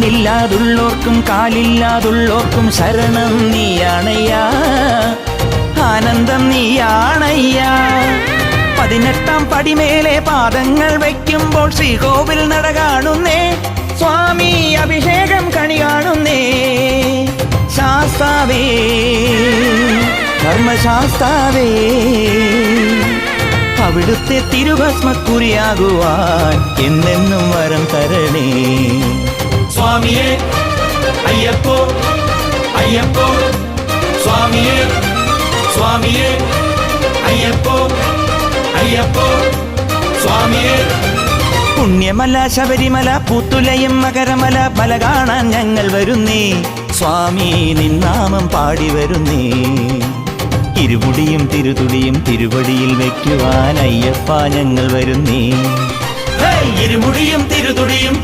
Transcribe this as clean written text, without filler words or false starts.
കണ്ണില്ലാതുള്ളോർക്കും കാലില്ലാതുള്ളോർക്കും ശരണം നീയാണയ്യാ, ആനന്ദം നീയാണയ്യാ. 18-ാം പടിമേലെ പാദങ്ങൾ വയ്ക്കുമ്പോൾ ശ്രീകോവിൽ നട കാണുന്നേ, സ്വാമി അഭിഷേകം കണി കാണുന്നേ. ശാസ്താവേ, ധർമ്മശാസ്താവേ, അവിടുത്തെ തിരുഭസ്മക്കുറിയാകുവാൻ എന്നെന്നും വരം തരണേ. സ്വാമിയേ അയ്യപ്പോ അയ്യപ്പോ, സ്വാമിയേ സ്വാമിയേ അയ്യപ്പോ അയ്യപ്പോ, സ്വാമിയേ. പുണ്യമല ശബരിമല പൂത്തുലയും മകരമല മല കാണാൻ ഞങ്ങൾ വരുന്നേ, സ്വാമി നിന്നാമം പാടി വരുന്നേ. ഇരുമുടിയും തിരുതുടിയും തിരുവടിയിൽ വയ്ക്കുവാൻ അയ്യപ്പ ഞങ്ങൾ വരുന്നേ. ഇരുമുടിയും തിരുതുടിയും